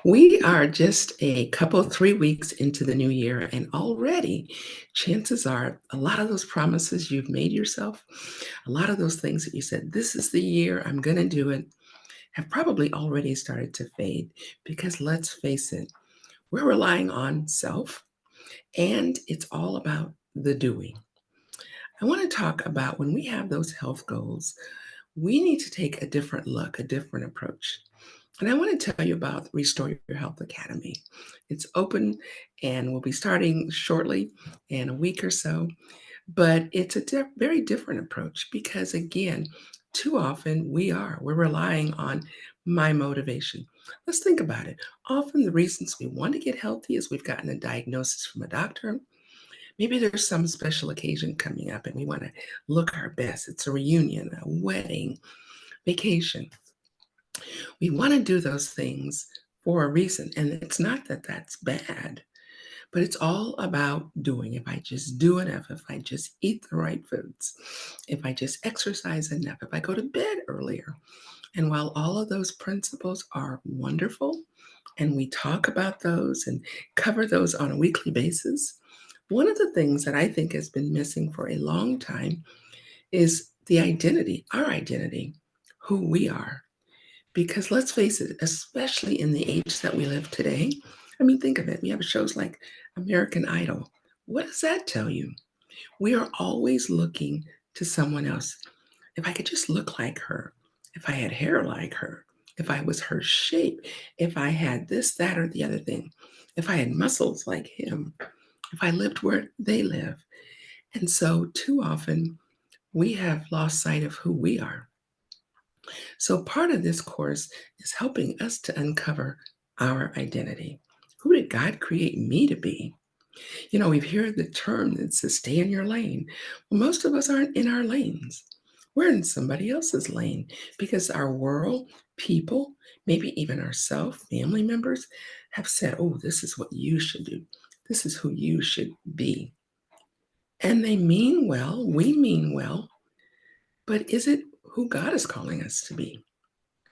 We are just a couple, 3 weeks into the new year, and already chances are a lot of those promises you've made yourself, a lot of those things that you said, "This is the year, I'm gonna do it," have probably already started to fade because let's face it, we're relying on self, and it's all about the doing. I wanna talk about when we have those health goals, we need to take a different look, a different approach. And I want to tell you about Restore Your Health Academy. It's open and will be starting shortly in a week or so, but it's a very different approach because, again, too often we're relying on my motivation. Let's think about it. Often the reasons we want to get healthy is we've gotten a diagnosis from a doctor. Maybe there's some special occasion coming up and we want to look our best. It's a reunion, a wedding, vacation. We wanna do those things for a reason, and it's not that that's bad, but it's all about doing. If I just do enough, if I just eat the right foods, if I just exercise enough, if I go to bed earlier. And while all of those principles are wonderful, and we talk about those and cover those on a weekly basis, one of the things that I think has been missing for a long time is the identity, our identity, who we are. Because let's face it, especially in the age that we live today, I mean, think of it. We have shows like American Idol. What does that tell you? We are always looking to someone else. If I could just look like her, if I had hair like her, if I was her shape, if I had this, that, or the other thing, if I had muscles like him, if I lived where they live. And so, too often, we have lost sight of who we are. So, part of this course is helping us to uncover our identity. Who did God create me to be? You know, we've heard the term that says stay in your lane. Well, most of us aren't in our lanes. We're in somebody else's lane because our world, people, maybe even ourselves, family members have said, oh, this is what you should do. This is who you should be. And they mean well, we mean well, but is it who God is calling us to be?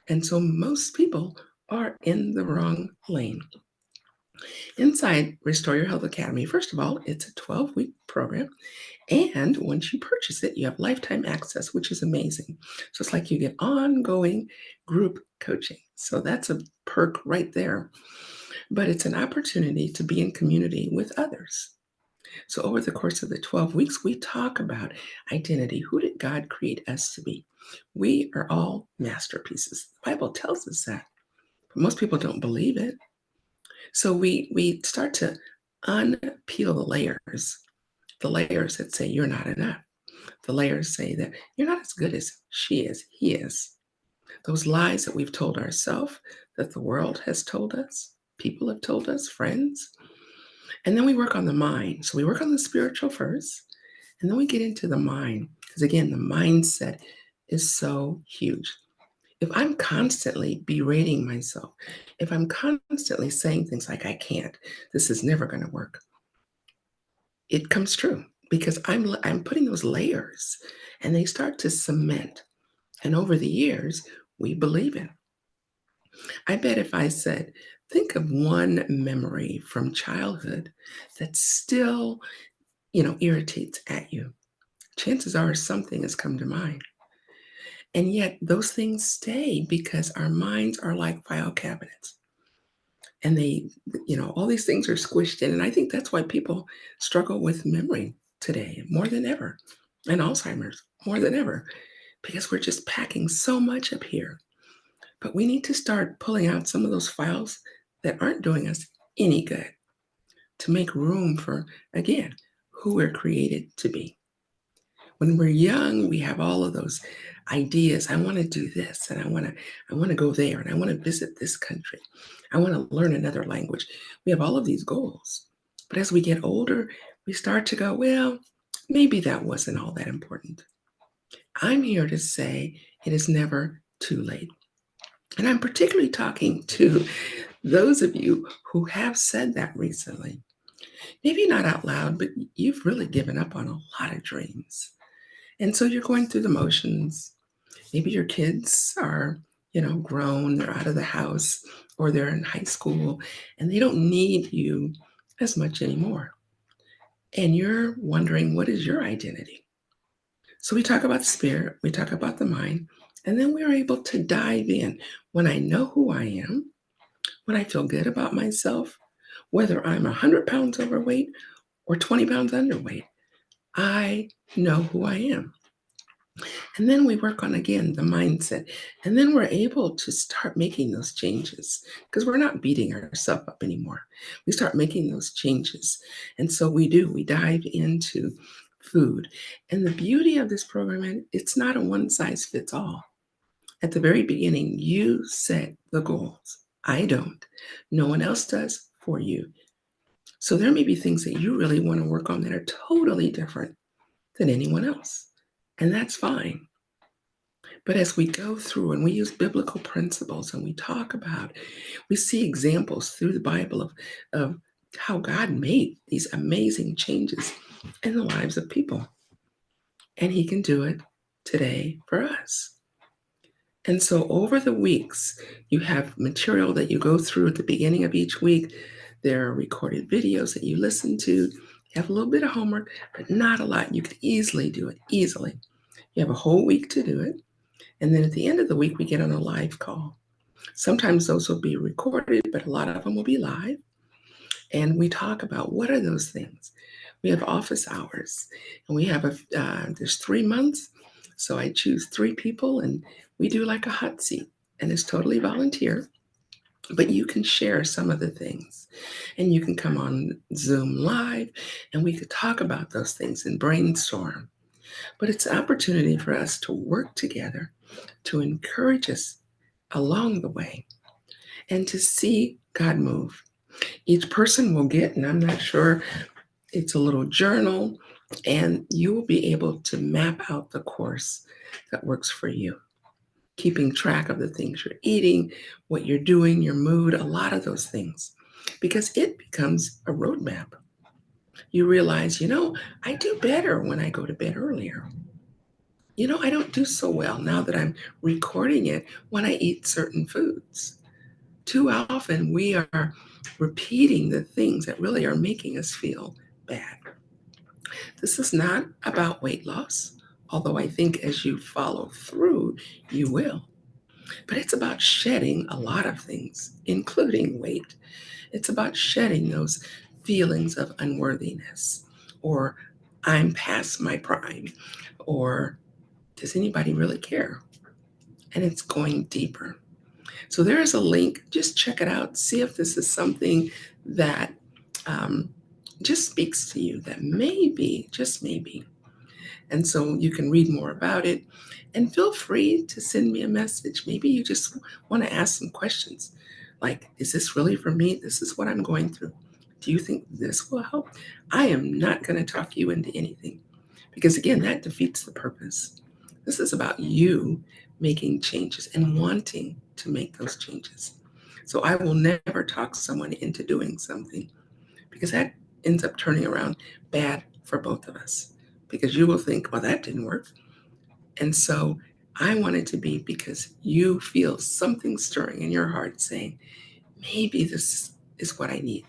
And so most people are in the wrong lane. Inside Restore Your Health Academy, first of all, it's a 12-week program. And once you purchase it, you have lifetime access, which is amazing. So it's like you get ongoing group coaching. So that's a perk right there. But it's an opportunity to be in community with others. So over the course of the 12 weeks, we talk about identity. Who did God create us to be? We are all masterpieces. The Bible tells us that. Most people don't believe it. So we start to unpeel the layers that say you're not enough, the layers say that you're not as good as she is, he is. Those lies that we've told ourselves, that the world has told us, people have told us, friends. And then we work on the mind. So we work on the spiritual first, and then we get into the mind. Because again, the mindset is so huge. If I'm constantly berating myself, if I'm constantly saying things like, I can't, this is never going to work, it comes true because I'm putting those layers and they start to cement. And over the years, we believe it. I bet if I said, think of one memory from childhood that still, irritates at you, chances are something has come to mind. And yet those things stay because our minds are like file cabinets. And all these things are squished in. And I think that's why people struggle with memory today more than ever, and Alzheimer's more than ever, because we're just packing so much up here. But we need to start pulling out some of those files that aren't doing us any good to make room for, again, who we're created to be. When we're young, we have all of those ideas. I want to do this and I want to go there and I want to visit this country. I want to learn another language. We have all of these goals. But as we get older, we start to go, well, maybe that wasn't all that important. I'm here to say it is never too late. And I'm particularly talking to those of you who have said that recently. Maybe not out loud, but you've really given up on a lot of dreams. And so you're going through the motions. Maybe your kids are, grown, they're out of the house, or they're in high school and they don't need you as much anymore. And you're wondering, what is your identity? So we talk about the spirit, we talk about the mind, and then we're able to dive in. When I know who I am, when I feel good about myself, whether I'm 100 pounds overweight or 20 pounds underweight, I know who I am. And then we work on, again, the mindset. And then we're able to start making those changes because we're not beating ourselves up anymore. We start making those changes. And so we dive into food. And the beauty of this program, it's not a one size fits all. At the very beginning, you set the goals. I don't. No one else does for you. So there may be things that you really want to work on that are totally different than anyone else. And that's fine. But as we go through and we use biblical principles and we talk about, we see examples through the Bible of how God made these amazing changes in the lives of people. And He can do it today for us. And so over the weeks, you have material that you go through at the beginning of each week. There are recorded videos that you listen to. You have a little bit of homework, but not a lot. You could easily do it, easily. You have a whole week to do it. And then at the end of the week, we get on a live call. Sometimes those will be recorded, but a lot of them will be live. And we talk about what are those things. We have office hours, and we have there's 3 months. So I choose 3 people, and we do like a hot seat, and it's totally volunteer. But you can share some of the things, and you can come on Zoom live, and we could talk about those things and brainstorm. But it's an opportunity for us to work together to encourage us along the way and to see God move. Each person will get, and I'm not sure, it's a little journal, and you will be able to map out the course that works for you, keeping track of the things you're eating, what you're doing, your mood, a lot of those things, because it becomes a roadmap. You realize, I do better when I go to bed earlier. I don't do so well now that I'm recording it when I eat certain foods. Too often we are repeating the things that really are making us feel bad. This is not about weight loss, although I think as you follow through, you will. But it's about shedding a lot of things, including weight. It's about shedding those feelings of unworthiness, or I'm past my prime, or does anybody really care? And it's going deeper. So there is a link. Just check it out. See if this is something that um, just speaks to you, that maybe, just maybe. And so you can read more about it, and feel free to send me a message. Maybe you just want to ask some questions like, is this really for me? This is what I'm going through. Do you think this will help? I am not going to talk you into anything because, again, that defeats the purpose. This is about you making changes and wanting to make those changes. So I will never talk someone into doing something because that ends up turning around bad for both of us because you will think, well, that didn't work. And so I want it to be because you feel something stirring in your heart saying, maybe this is what I need.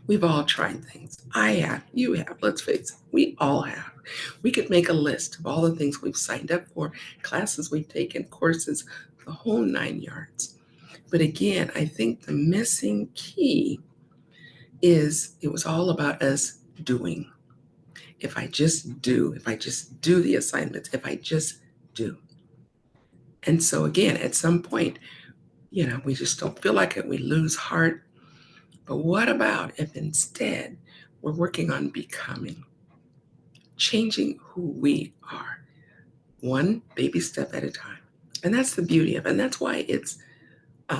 We've all tried things. I have, you have, let's face it, we all have. We could make a list of all the things we've signed up for, classes we've taken, courses, the whole 9 yards. But again, I think the missing key is it was all about us doing. If I just do the assignments, if I just do. And so again, at some point, we just don't feel like it. We lose heart. But what about if instead we're working on becoming, changing who we are, one baby step at a time? And that's the beauty of it. And that's why it's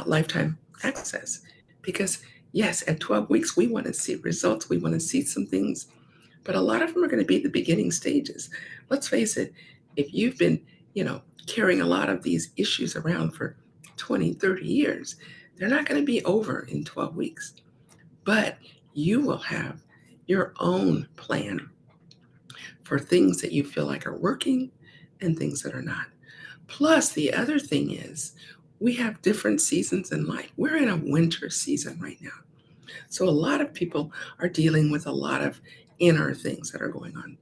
lifetime access. Because yes, at 12 weeks, we want to see results. We want to see some things, but a lot of them are going to be the beginning stages. Let's face it, if you've been, carrying a lot of these issues around for 20, 30 years, they're not going to be over in 12 weeks. But you will have your own plan for things that you feel like are working and things that are not. Plus, the other thing is We have different seasons in life. We're in a winter season right now. So a lot of people are dealing with a lot of inner things that are going on.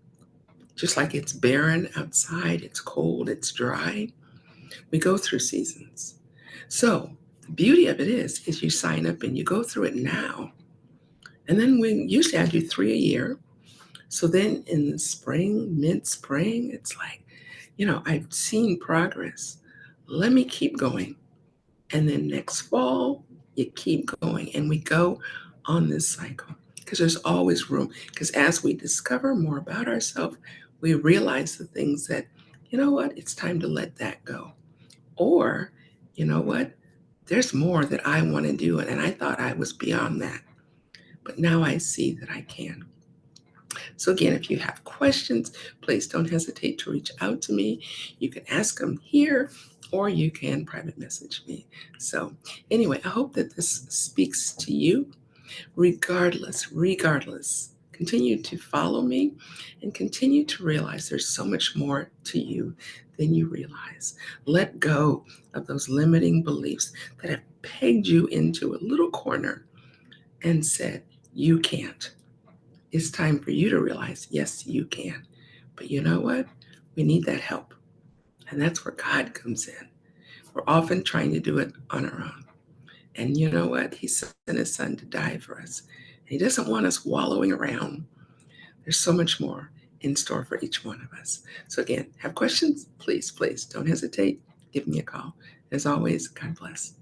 Just like it's barren outside, it's cold, it's dry. We go through seasons. So the beauty of it is you sign up and you go through it now. And then we usually I do 3 a year. So then in the spring, mid-spring, it's like, I've seen progress. Let me keep going. And then next fall, you keep going. And we go on this cycle because there's always room. Because as we discover more about ourselves, we realize the things that, you know what, it's time to let that go. Or, you know what, there's more that I want to do. And I thought I was beyond that. But now I see that I can. So, again, if you have questions, please don't hesitate to reach out to me. You can ask them here or you can private message me. So, anyway, I hope that this speaks to you. Regardless, continue to follow me and continue to realize there's so much more to you than you realize. Let go of those limiting beliefs that have pegged you into a little corner and said, you can't. It's time for you to realize, yes, you can. But you know what? We need that help. And that's where God comes in. We're often trying to do it on our own. And you know what? He sent his son to die for us. And he doesn't want us wallowing around. There's so much more in store for each one of us. So again, have questions? Please don't hesitate. Give me a call. As always, God bless.